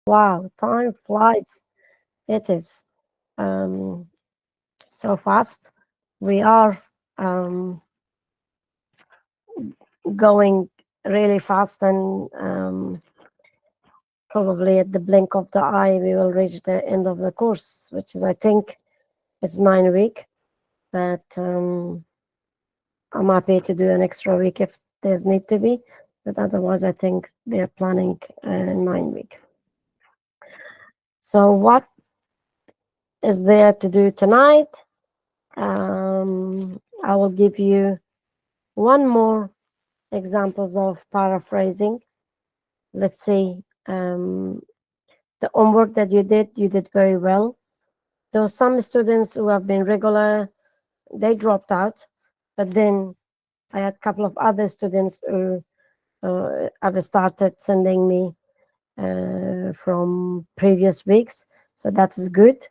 Wow, time flies. It is so fast. We are going really fast, and probably at the blink of the eye, we will reach the end of the course, which is, I think, it's 9 weeks. But I'm happy to do an extra week if there's need to be. But otherwise, I think they're planning 9 weeks. So what is there to do tonight? I will give you one more examples of paraphrasing. Let's see. The homework that you did very well. There were some students who have been regular, they dropped out, but then I had a couple of other students who have started sending me from previous weeks, so that is good.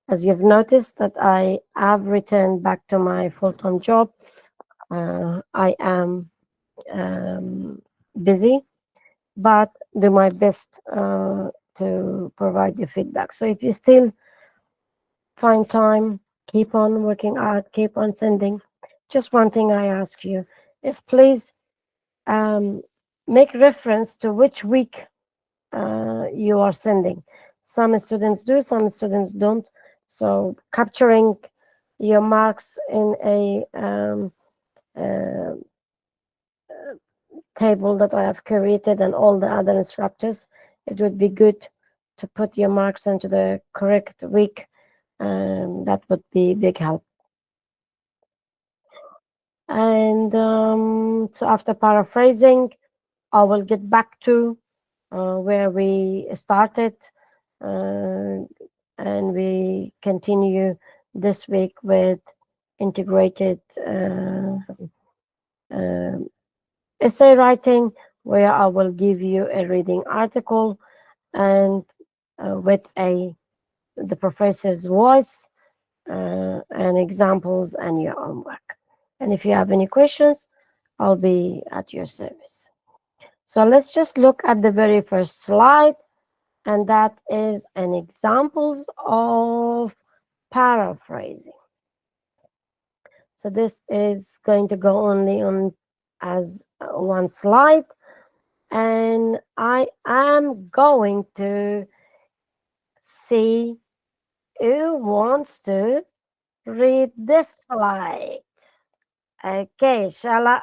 As you've noticed that I have returned back to my full-time job. I am busy, but do my best to provide you feedback. So if you still find time, keep on working hard, keep on sending. Just one thing I ask you is please make reference to which week you are sending. Some students do, some students don't. So capturing your marks in a table that I have created and all the other instructors, it would be good to put your marks into the correct week. That would be big help. And so after paraphrasing, I will get back to where we started, and we continue this week with integrated essay writing, where I will give you a reading article and with the professor's voice and examples and your homework. And if you have any questions, I'll be at your service. So let's just look at the very first slide, and that is an examples of paraphrasing. So this is going to go only on as one slide, and I am going to see who wants to read this slide. Okay, shall I?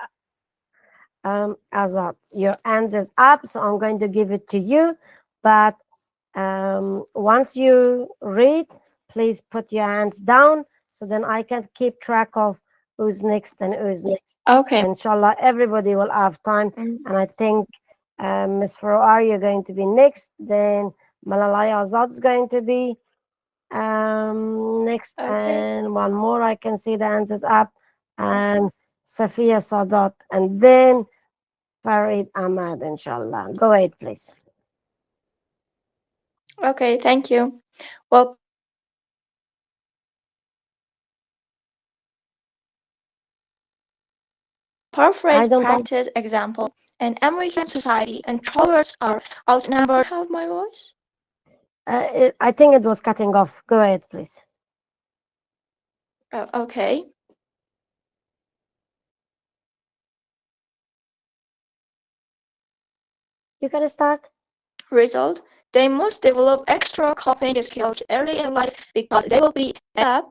Azad, your hand is up, so I'm going to give it to you. But once you read, please put your hands down so then I can keep track of who's next and who's next. Okay. Inshallah, everybody will have time. And I think Ms. Faroar, you're going to be next. Then Malalaya Azad is going to be next. Okay. And one more, I can see the hands is up. And Safiya Sadat. And then Farid Ahmad, inshallah. Go ahead, please. Okay, thank you. Well, paraphrase practice example. In American society, introverts are outnumbered. Have my voice? I think it was cutting off. Go ahead, please. Okay. You can start. Result, they must develop extra coping skills early in life because they will be apt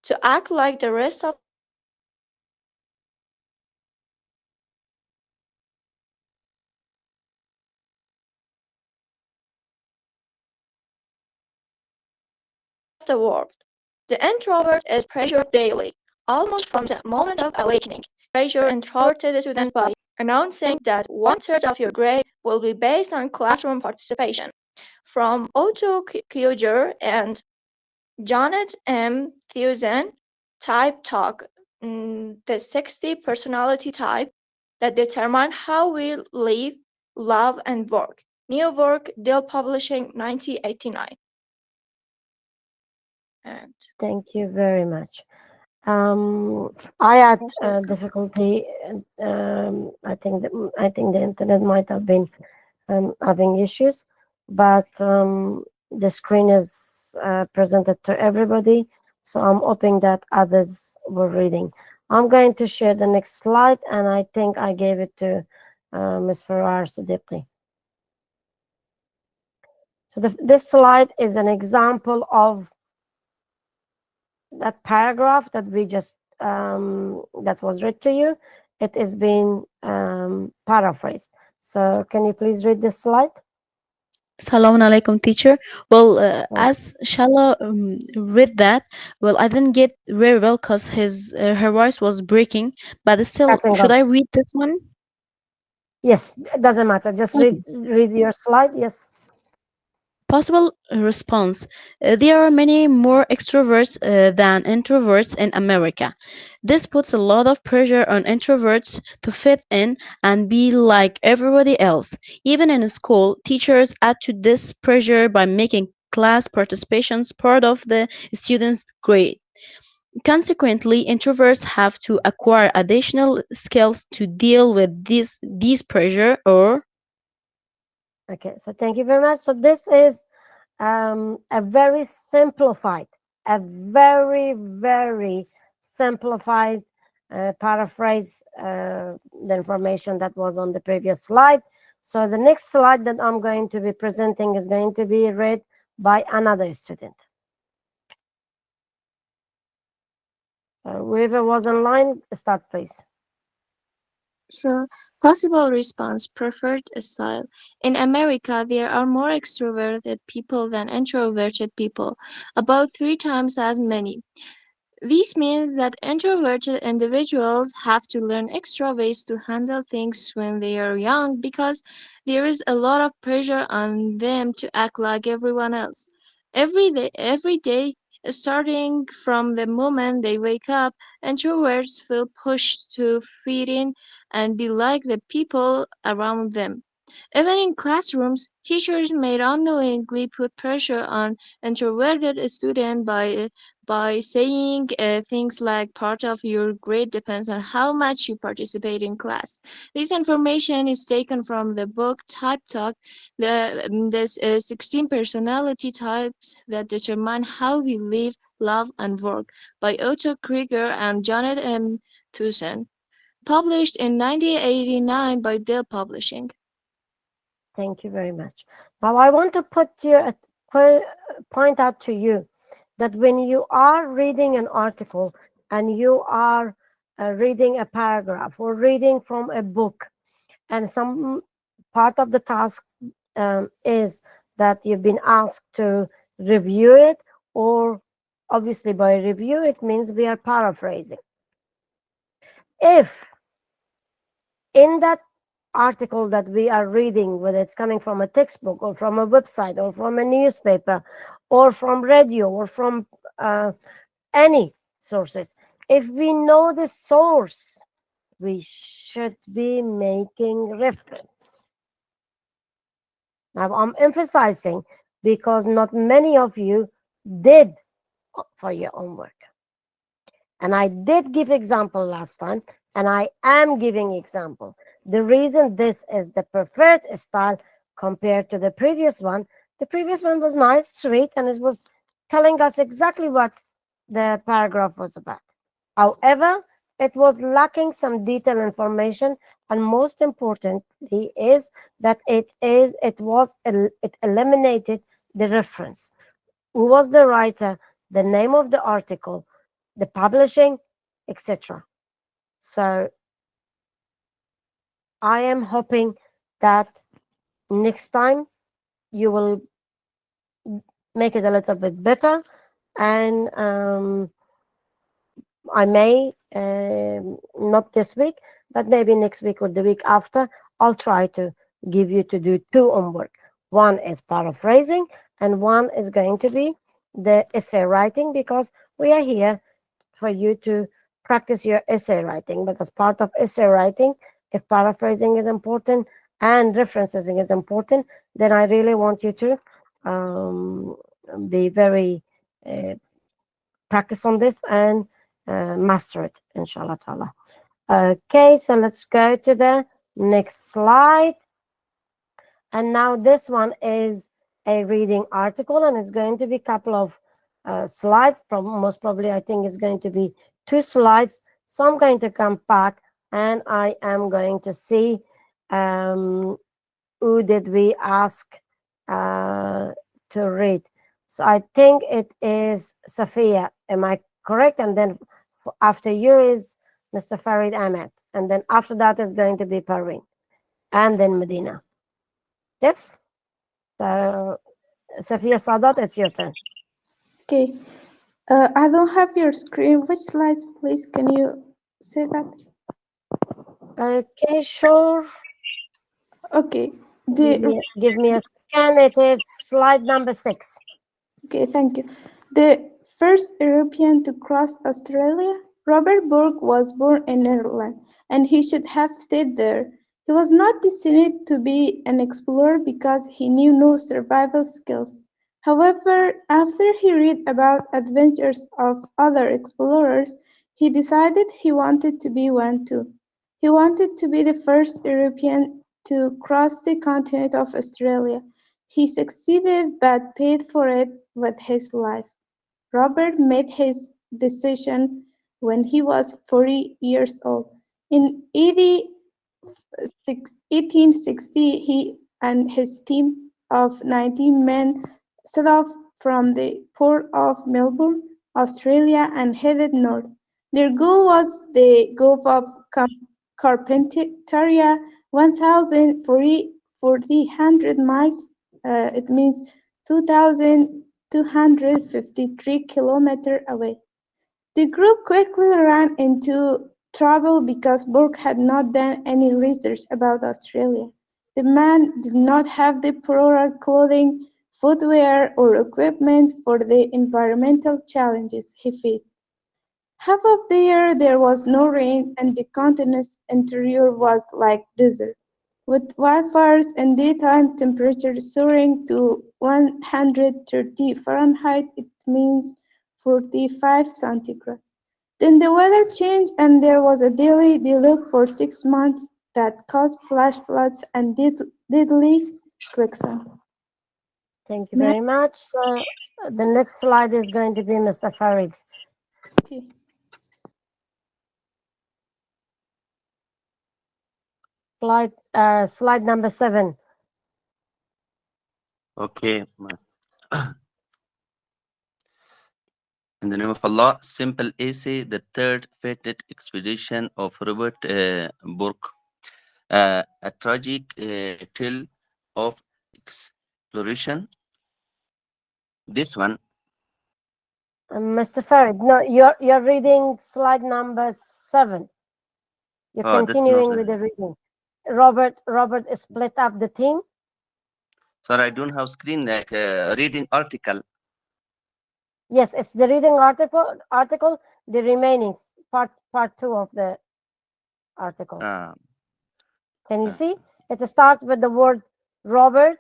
to act like the rest of the world. The introvert is pressured daily, almost from the moment of awakening. Pressure introverted students by announcing that 1/3 of your grade will be based on classroom participation. From Otto Kuger and Janet M. Thusen, Type Talk, the 60 personality type that determine how we live, love, and work. New work, Dell Publishing, 1989. And Thank you very much. I had difficulty. I think the internet might have been having issues. but the screen is presented to everybody, so I'm hoping that others were reading. I'm going to share the next slide, and I think I gave it to Ms. Farrar Siddiqui. So this slide is an example of that paragraph that we just that was read to you. It is being paraphrased. So can you please read this slide? Salaam alaikum, teacher. Well, Well, as Shala read that, well, I didn't get very well because her voice was breaking. But still, cutting should off. I read this one? Yes, it doesn't matter. Just read your slide. Yes. Possible response. There are many more extroverts than introverts in America. This puts a lot of pressure on introverts to fit in and be like everybody else. Even in school, teachers add to this pressure by making class participations part of the student's grade. Consequently, introverts have to acquire additional skills to deal with these pressure or Okay. So thank you very much. So this is a very simplified, a very simplified paraphrase the information that was on the previous slide. So the next slide that I'm going to be presenting is going to be read by another student. Whoever was online, start please. Sure. Possible response, preferred style. In America, there are more extroverted people than introverted people, about 3 times as many. This means that introverted individuals have to learn extra ways to handle things when they are young because there is a lot of pressure on them to act like everyone else. Every day, starting from the moment they wake up, introverts feel pushed to fit in and be like the people around them. Even in classrooms, teachers may unknowingly put pressure on introverted students by saying things like part of your grade depends on how much you participate in class. This information is taken from the book Type Talk, this 16 personality types that determine how we live, love, and work by Otto Krieger and Janet M. Tucson, published in 1989 by Dell Publishing. Thank you very much. Now I want to po- point out to you that when you are reading an article and you are reading a paragraph or reading from a book, and some part of the task is that you've been asked to review it, or obviously by review it means we are paraphrasing. If in that article that we are reading, whether it's coming from a textbook or from a website or from a newspaper or from radio or from any sources, if we know the source, we should be making reference. Now, I'm emphasizing because not many of you did for your homework. And I did give example last time, and I am giving example. The reason this is the preferred style compared to the previous one was nice, sweet, and it was telling us exactly what the paragraph was about. However, it was lacking some detailed information, and most importantly is that it eliminated the reference. Who was the writer, the name of the article, the publishing, etc. So I am hoping that next time you will make it a little bit better, and I may not this week, but maybe next week or the week after, I'll try to give you to do two homework. One is paraphrasing, and one is going to be the essay writing, because we are here for you to practice your essay writing. But as part of essay writing, if paraphrasing is important and referencing is important, then I really want you to um, be very uh, practice on this and master it, inshallah ta'ala. Okay, so let's go to the next slide. And now this one is a reading article, and it's going to be a couple of slides. Most probably, I think it's going to be 2 slides. So I'm going to come back and I am going to see um, who did we ask to read. So I think it is Sophia. Am I correct? And then after you is Mr. Farid Ahmed. And then after that is going to be Parveen. And then Medina. Yes? So Sophia Sadat, it's your turn. Okay. I don't have your screen. Which slides, please? Can you say that? Okay, sure. Okay. Give me a second. It is slide number 6. Okay, thank you. The first European to cross Australia, Robert Burke was born in Ireland, and he should have stayed there. He was not destined to be an explorer because he knew no survival skills. However, after he read about adventures of other explorers, he decided he wanted to be one too. He wanted to be the first European to cross the continent of Australia. He succeeded but paid for it with his life. Robert made his decision when he was 40 years old. In 1860, he and his team of 19 men set off from the port of Melbourne, Australia, and headed north. Their goal was the Gulf of Carpentaria, 1,400 miles. It means 2,253 kilometers away. The group quickly ran into trouble because Burke had not done any research about Australia. The man did not have the proper clothing, footwear, or equipment for the environmental challenges he faced. Half of the year there was no rain and the continent's interior was like desert, with wildfires and daytime temperatures soaring to 130 Fahrenheit, it means 45 centigrade. Then the weather changed and there was a daily deluge for 6 months that caused flash floods and deadly quicksand. Thank you May I- very much. So the next slide is going to be Mr. Farid's. Okay. Slide number 7. Okay. In the name of Allah, simple essay, the third fated expedition of Robert Burke, a tragic tale of exploration. This one, Mr. Farid, no, you're reading slide number 7. You're that's not, continuing with the reading. Robert split up the team. sorry, I don't have screen, like reading article. Yes, it's the reading article, the remaining part 2 of the article. Can you see? It starts with the word Robert.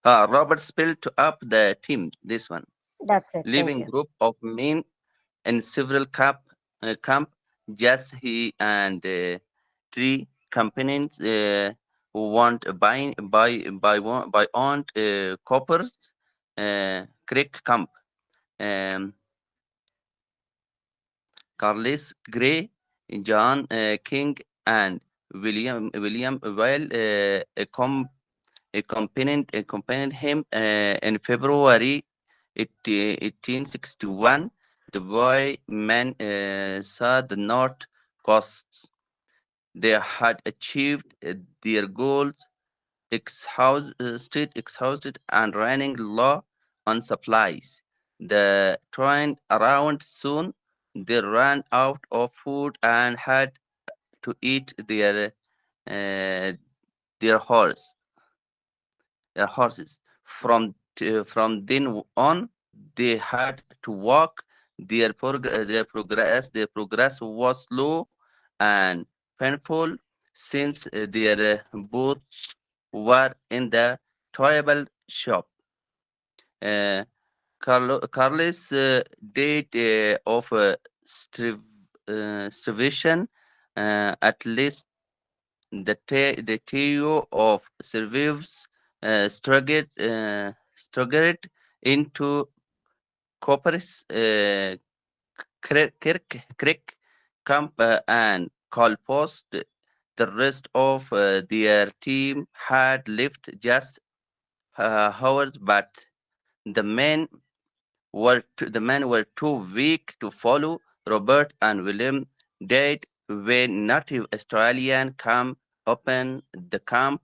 Robert split up the team, this one, That's it. Thank leaving you. group of men in several camp, just he and 3 companions who want by owned coppers creek camp. um, Carlos Gray, John King, and William Weil accompanied him in February 1861. The boy men saw the North coasts. They had achieved their goals, exhausted and running low on supplies. The train around soon. They ran out of food and had to eat uh, their horses. From then on, they had to walk. Their progress was slow and painful, since their boots were in the toilet shop. Uh, Carlos died of starvation. At least the trio of survivors struggled into Copper's Creek Camp and Colpost. The rest of their team had left just hours, but the men the men were too weak to follow. Robert and William died when native Australian camp opened the camp.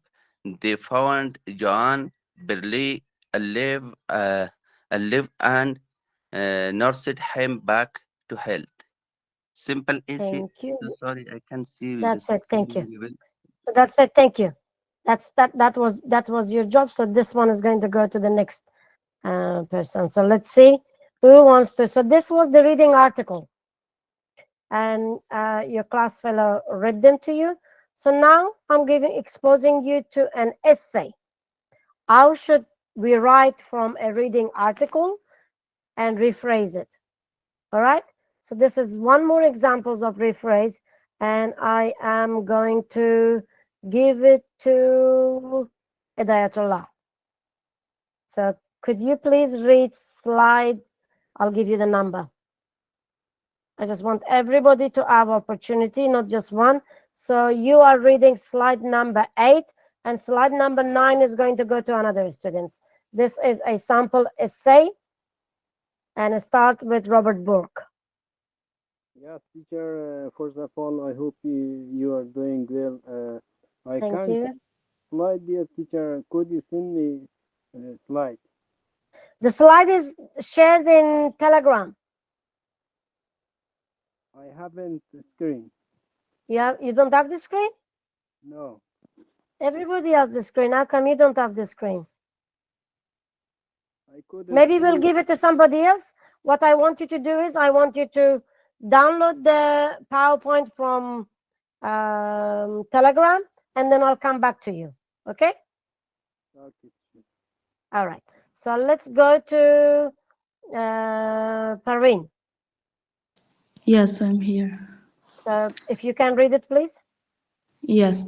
They found John barely alive and nursed him back to health. Simple, easy. Thank you. So sorry, I can't see the That's it. screen Thank you. very well. That's it. Thank you. That was your job. So this one is going to go to the next person. So let's see who wants to. So this was the reading article, and your class fellow read them to you. So now I'm exposing you to an essay. How should we write from a reading article and rephrase it? All right. So this is one more examples of rephrase, and I am going to give it to Hidayatullah. So could you please read slide? I'll give you the number. I just want everybody to have opportunity, not just one. So you are reading slide number 8, and slide number 9 is going to go to another students. This is a sample essay, and it starts with Robert Burke. Yes, teacher. First of all, I hope you are doing well. I Thank can't you. slide, dear teacher. Could you send me slide? The slide is shared in Telegram. I haven't screen. You don't have the screen? No, Everybody has the screen. How come you don't have the screen? I couldn't. Maybe we'll see. give it to somebody else. What I want you to do is I want you to download the PowerPoint from Telegram, and then I'll come back to you. Okay? Okay. All right. So let's go to Parveen. Yes, I'm here. So if you can read it, please. Yes.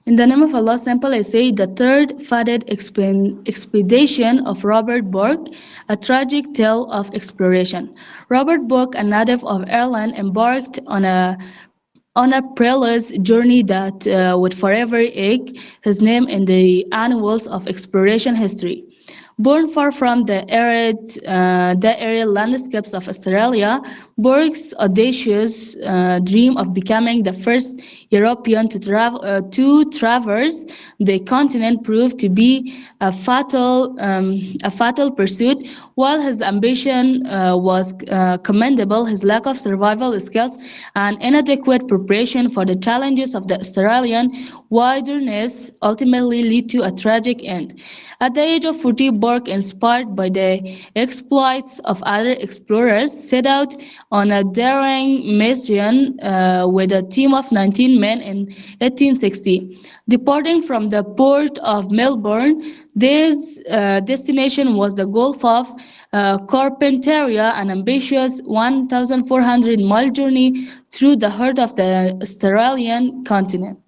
In the name of Allah, simple essay, the third fated expedition of Robert Burke, a tragic tale of exploration. Robert Burke, a native of Ireland, embarked on a perilous journey that would forever eke his name in the annals of exploration history. Born far from the arid landscapes of Australia, Burke's audacious dream of becoming the first European to traverse the continent proved to be a fatal pursuit. While his ambition was commendable, his lack of survival skills and inadequate preparation for the challenges of the Australian wilderness ultimately lead to a tragic end. At the age of 40, Burke, inspired by the exploits of other explorers, set out on a daring mission with a team of 19 men in 1860. Departing from the port of Melbourne, this destination was the Gulf of Carpentaria, an ambitious 1,400-mile journey through the heart of the Australian continent.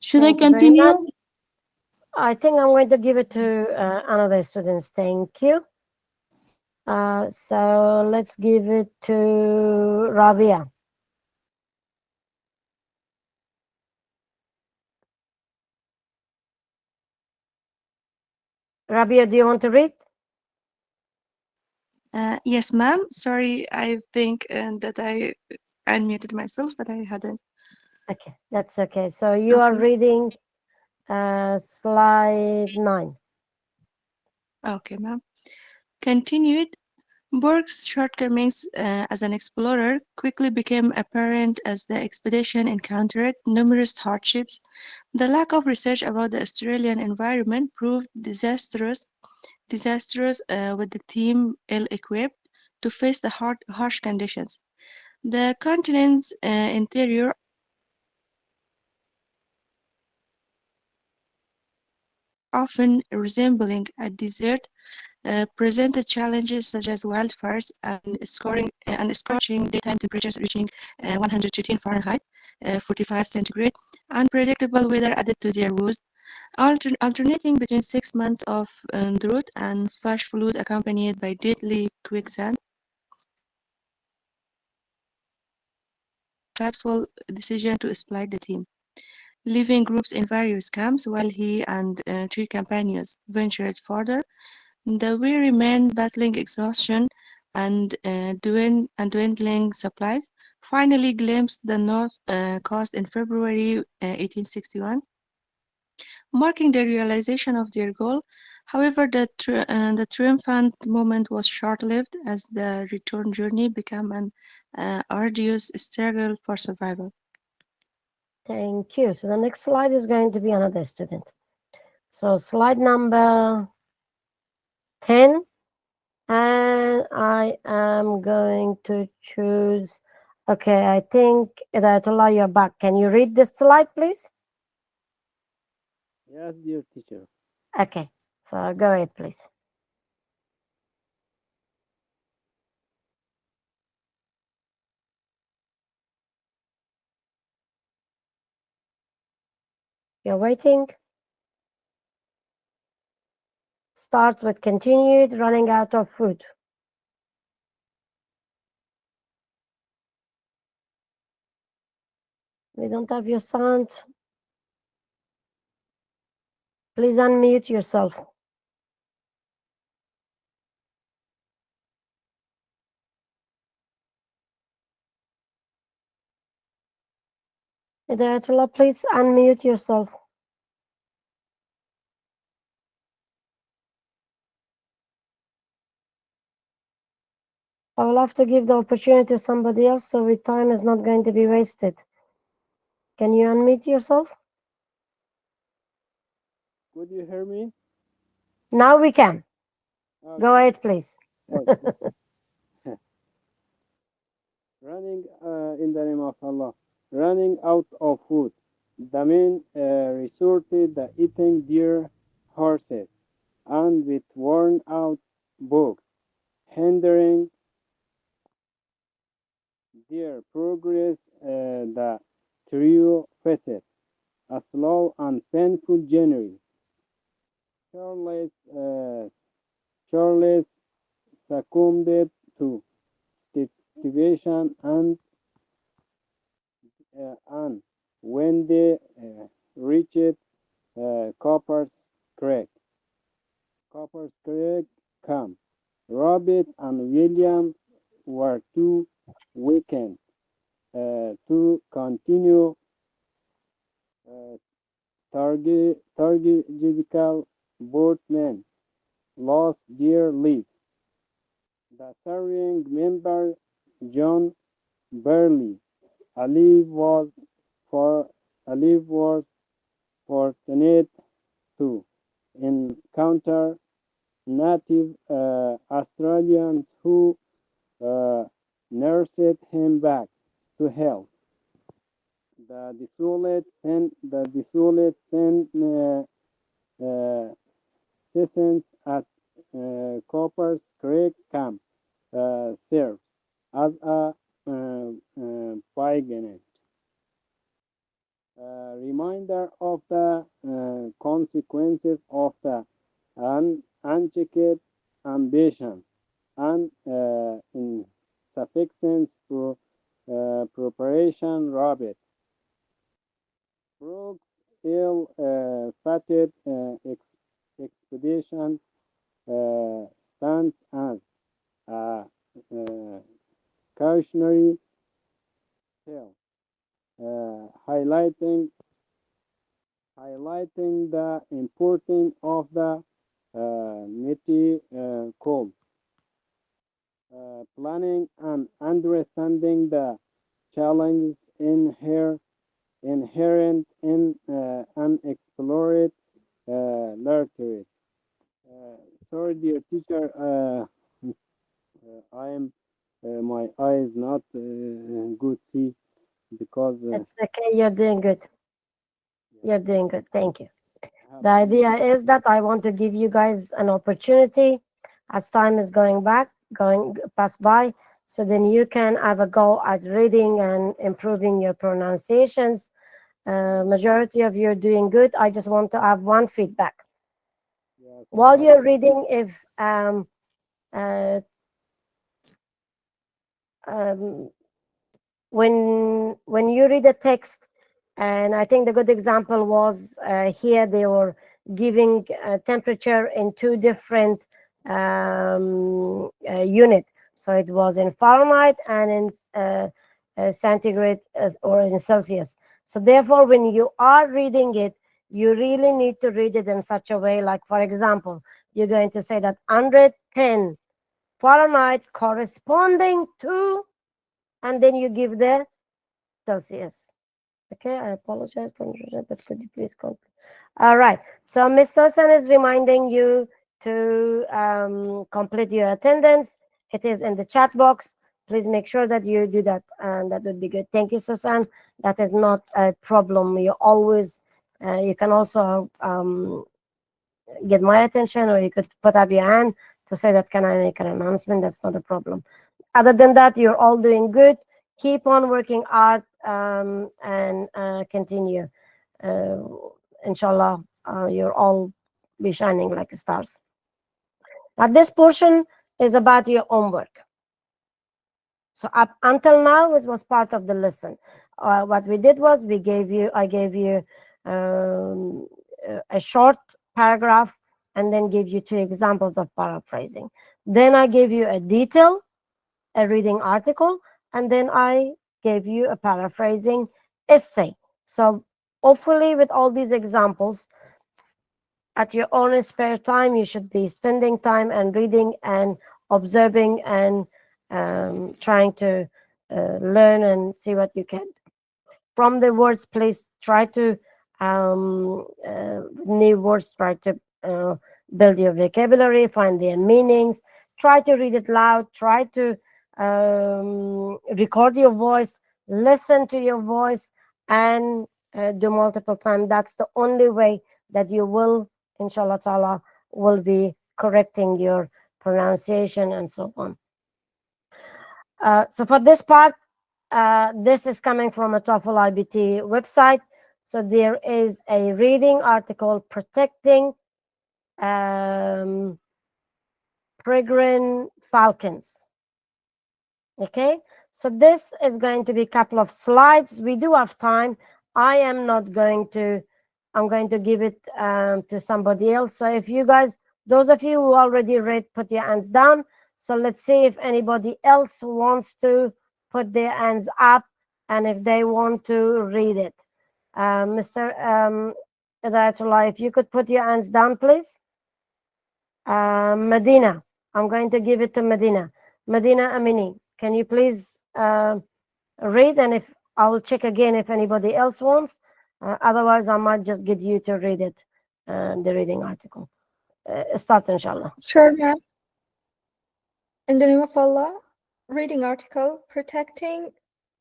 Should I Thank you very continue? much. I think I'm going to give it to another students. Thank you. So let's give it to Rabia. Rabia, do you want to read? Yes, ma'am. Sorry, I think that I unmuted myself, but I hadn't. Okay, that's okay. So you are Okay. reading slide 9. Okay, ma'am. Continued. Borg's shortcomings as an explorer quickly became apparent as the expedition encountered numerous hardships. The lack of research about the Australian environment proved disastrous with the team ill-equipped to face the harsh conditions. The continent's interior often resembling a desert, presented challenges such as wildfires and scorching daytime temperatures reaching 113 Fahrenheit, 45 centigrade. Unpredictable weather added to their woes. alternating between 6 months of drought and flash flood accompanied by deadly quicksand. Fateful decision to split the team, leaving groups in various camps while he and three companions ventured further. The weary men, battling exhaustion and dwindling supplies, finally glimpsed the north coast in February 1861, marking the realization of their goal. However, the triumphant moment was short-lived as the return journey became an arduous struggle for survival. Thank you. So the next slide is going to be another student. So slide number 10, and I am going to choose. Okay, I think Hidayatullah, you're back. Can you read this slide, please? Yes, dear teacher. Okay, so go ahead, please. You're waiting. Starts with continued running out of food. We don't have your sound. Please unmute yourself. Hidayatullah, please unmute yourself. I will have to give the opportunity to somebody else so the time is not going to be wasted. Can you unmute yourself? Could you hear me? Now we can. Go Okay. ahead, please. Okay. Running in the name of Allah. Running out of food. The men resorted to eating deer, horses, and with worn out books, hindering their progress. The trio faced a slow and painful journey. Charles, Charles succumbed to starvation and when they reached Copper's Creek, camp, Robert and William were too weakened to continue uh, targetological. Both men lost their lead. The surviving member, John Burley, alive was for alive was fortunate to encounter native Australians who nursed him back to health. The desolate citizens at Copper's Creek Camp serves as a poignant reminder of the consequences of the unchecked ambition and insufficient preparation. Robert Brooks' ill-fated expedition stands as a cautionary tale, highlighting the importance of the meticulous planning and understanding the challenges inherent in unexplored literature. Sorry, dear teacher, I am my eyes not good see because It's okay. You're doing good. You're doing good. Thank you. I have The idea is that I want to give you guys an opportunity as time is going pass by, so then you can have a go at reading and improving your pronunciations Majority of you are doing good. I just want to have one feedback. Yes, I While have you're reading, if uh, um, when you read a text, and I think the good example was here they were giving temperature in two different unit. So it was in Fahrenheit and in centigrade or in Celsius. So therefore, when you are reading it, you really need to read it in such a way, like for example, you're going to say that 110 Fahrenheit corresponding to, and then you give the Celsius. Okay, I apologize for interrupting, but could you please complete? All right. So Miss Susan is reminding you to complete your attendance. It is in the chat box. Please make sure that you do that, and that would be good. Thank you, Susan. That is not a problem. You always, you can also get my attention, or you could put up your hand to say that can I make an announcement. That's not a problem. Other than that, you're all doing good. Keep on working hard and continue. uh, Inshallah, you'll all be shining like stars. Now this portion is about your homework. So up until now, it was part of the lesson. What we did was I gave you um, a short paragraph, and then gave you two examples of paraphrasing. Then I gave you a reading article, and then I gave you a paraphrasing essay. So hopefully with all these examples, at your own spare time, you should be spending time and reading and observing and trying to learn and see what you can. From the words, please try to new words, try to build your vocabulary, find their meanings, try to read it loud, try to record your voice, listen to your voice, and do multiple times. That's the only way that you will, inshallah ta'ala, will be correcting your pronunciation and so on. So for this part, this is coming from a TOEFL IBT website. So there is a reading article, protecting peregrine falcons. Okay, so this is going to be a couple of slides. We do have time. I am not going to, I'm going to give it to somebody else. So if you guys, those of you who already read, put your hands down. So let's see if anybody else wants to put their hands up and if they want to read it. Mr. Hidayatullah, if you could put your hands down, please. Medina, I'm going to give it to Medina. Medina Amini, can you please read? And if I will check again if anybody else wants. Otherwise, I might just get you to read it, the reading article. Start, inshallah. Sure, ma'am. In the name of Allah, reading article, Protecting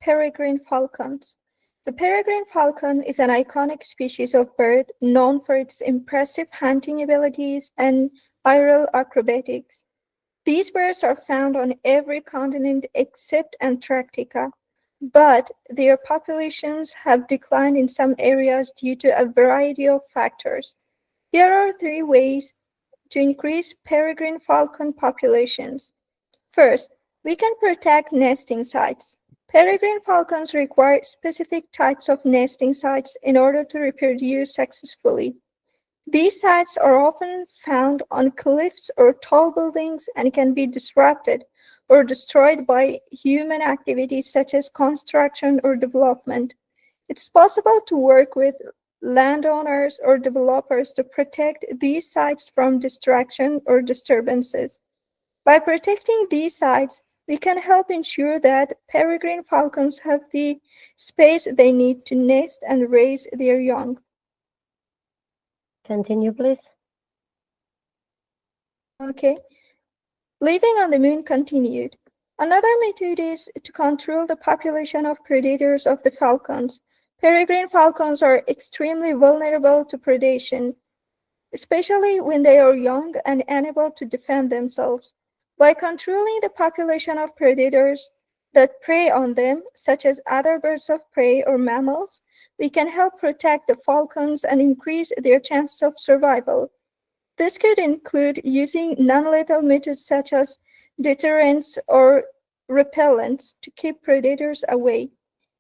Peregrine Falcons. The peregrine falcon is an iconic species of bird known for its impressive hunting abilities and aerial acrobatics. These birds are found on every continent except Antarctica, but their populations have declined in some areas due to a variety of factors. There are three ways to increase peregrine falcon populations. First, we can protect nesting sites. Peregrine falcons require specific types of nesting sites in order to reproduce successfully. These sites are often found on cliffs or tall buildings and can be disrupted or destroyed by human activities such as construction or development. It's possible to work with landowners or developers to protect these sites from destruction or disturbances. By protecting these sites, we can help ensure that peregrine falcons have the space they need to nest and raise their young. Continue, please. Okay. Living on the moon continued. Another method is to control the population of predators of the falcons. Peregrine falcons are extremely vulnerable to predation, especially when they are young and unable to defend themselves. By controlling the population of predators, that prey on them, such as other birds of prey or mammals, we can help protect the falcons and increase their chances of survival. This could include using non-lethal methods such as deterrents or repellents to keep predators away.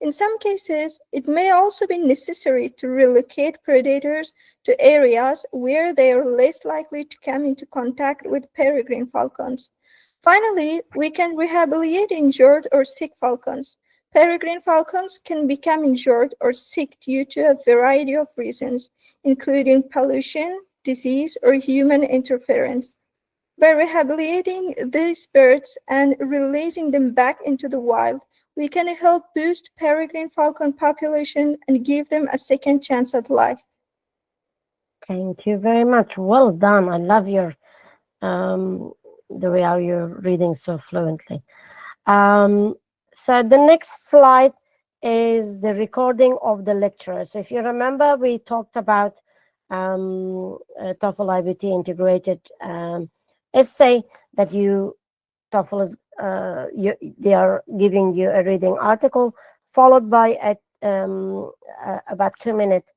In some cases, it may also be necessary to relocate predators to areas where they are less likely to come into contact with peregrine falcons. Finally, we can rehabilitate injured or sick falcons. Peregrine falcons can become injured or sick due to a variety of reasons, including pollution, disease, or human interference. By rehabilitating these birds and releasing them back into the wild, we can help boost peregrine falcon population and give them a second chance at life. Thank you very much. Well done. I love your the way how you're reading so fluently. So the next slide is the recording of the lecture. So if you remember, we talked about TOEFL IBT integrated essay that TOEFL is they are giving you a reading article followed by about 2 minute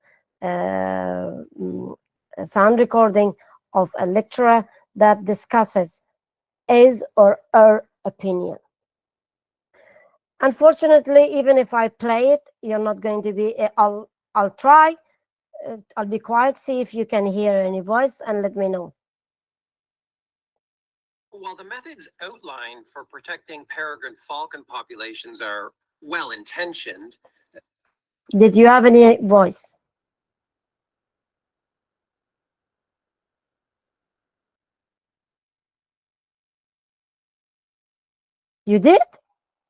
sound recording of a lecturer that discusses his or her opinion. Unfortunately, even if I play it, you're not going to be. I'll try. I'll be quiet. See if you can hear any voice, and let me know. While the methods outlined for protecting peregrine falcon populations are well-intentioned, did you have any voice? You did?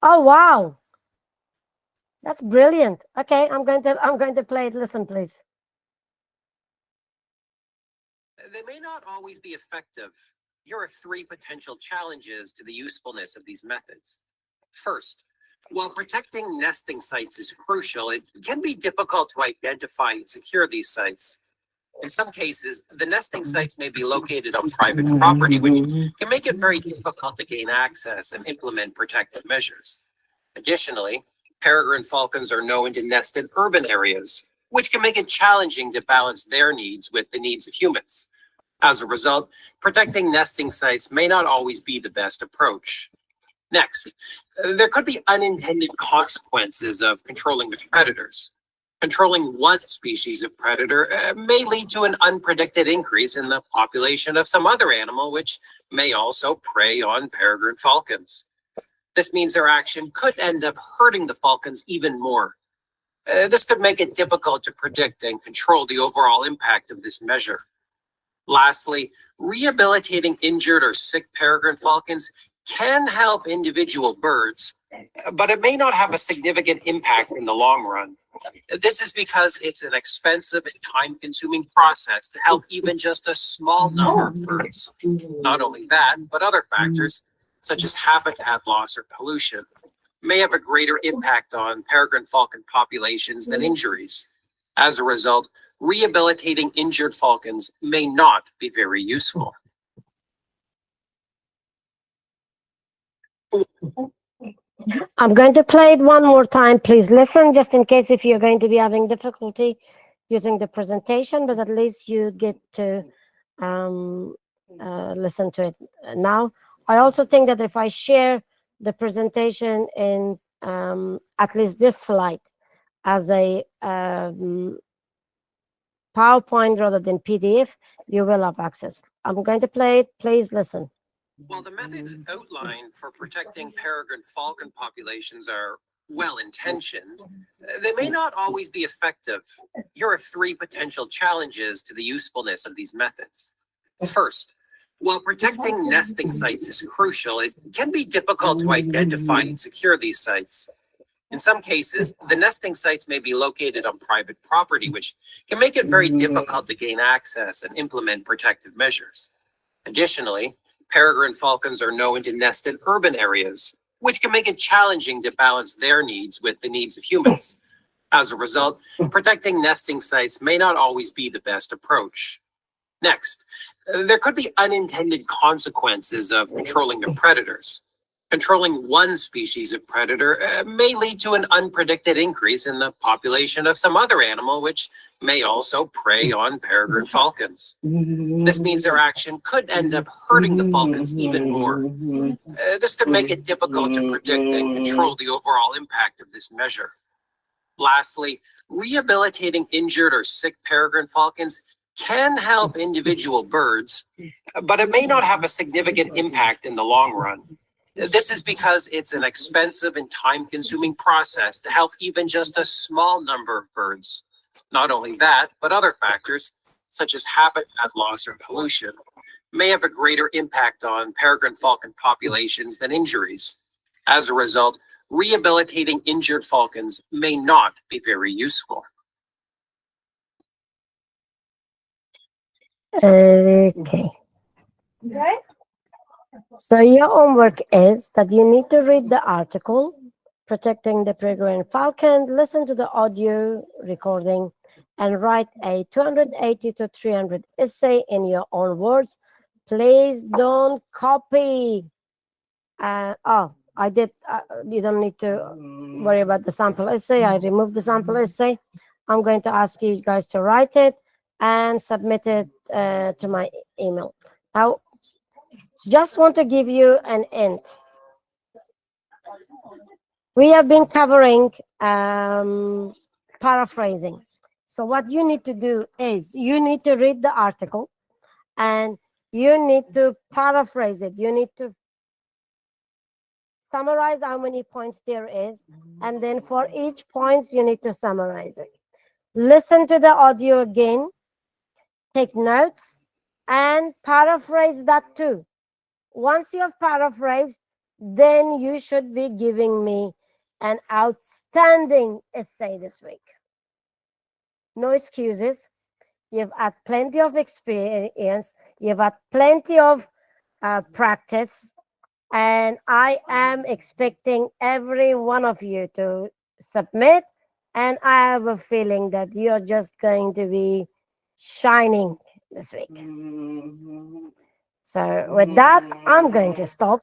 Oh wow, that's brilliant. Okay, I'm going to play it. Listen, please. they may not always be effective. Here are 3 potential challenges to the usefulness of these methods. First, while protecting nesting sites is crucial, it can be difficult to identify and secure these sites. In some cases, the nesting sites may be located on private property, which can make it very difficult to gain access and implement protective measures. Additionally, peregrine falcons are known to nest in urban areas, which can make it challenging to balance their needs with the needs of humans. As a result, protecting nesting sites may not always be the best approach. Next, there could be unintended consequences of controlling the predators. Controlling one species of predator may lead to an unpredicted increase in the population of some other animal, which may also prey on peregrine falcons. This means their action could end up hurting the falcons even more. This could make it difficult to predict and control the overall impact of this measure. Lastly, rehabilitating injured or sick peregrine falcons can help individual birds, but it may not have a significant impact in the long run. This is because it's an expensive and time-consuming process to help even just a small number of birds. Not only that, but other factors, such as habitat loss or pollution, may have a greater impact on peregrine falcon populations than injuries. As a result, rehabilitating injured falcons may not be very useful. I'm going to play it one more time. Please listen, just in case if you're going to be having difficulty using the presentation, but at least you get to listen to it now. I also think that if I share the presentation in at least this slide as a PowerPoint rather than PDF, you will have access. I'm going to play it. Please listen. While the methods outlined for protecting peregrine falcon populations are well-intentioned, they may not always be effective. Here are 3 potential challenges to the usefulness of these methods. First, while protecting nesting sites is crucial, it can be difficult to identify and secure these sites. In some cases, the nesting sites may be located on private property, which can make it very difficult to gain access and implement protective measures. Additionally, peregrine falcons are known to nest in urban areas, which can make it challenging to balance their needs with the needs of humans. As a result, protecting nesting sites may not always be the best approach. Next, there could be unintended consequences of controlling the predators. Controlling one species of predator may lead to an unpredicted increase in the population of some other animal, which may also prey on peregrine falcons. This means their action could end up hurting the falcons even more. This could make it difficult to predict and control the overall impact of this measure. Lastly, rehabilitating injured or sick peregrine falcons can help individual birds, but it may not have a significant impact in the long run. This is because it's an expensive and time-consuming process to help even just a small number of birds. Not only that, but other factors, such as habitat loss or pollution, may have a greater impact on peregrine falcon populations than injuries. As a result, rehabilitating injured falcons may not be very useful. Okay. So your homework is that you need to read the article, Protecting the Peregrine Falcon, listen to the audio recording, and write a 280 to 300 essay in your own words. Please don't copy. I did. You don't need to worry about the sample essay. I removed the sample essay. I'm going to ask you guys to write it and submit it to my email. Now, just want to give you an hint. We have been covering paraphrasing. So what you need to do is you need to read the article and you need to paraphrase it. You need to summarize how many points there is. And then for each points, you need to summarize it. Listen to the audio again, take notes, and paraphrase that too. Once you have paraphrased, then you should be giving me an outstanding essay this week. No excuses. You've had plenty of experience. You've had plenty of practice. And I am expecting every one of you to submit. And I have a feeling that you're just going to be shining this week. So with that, I'm going to stop.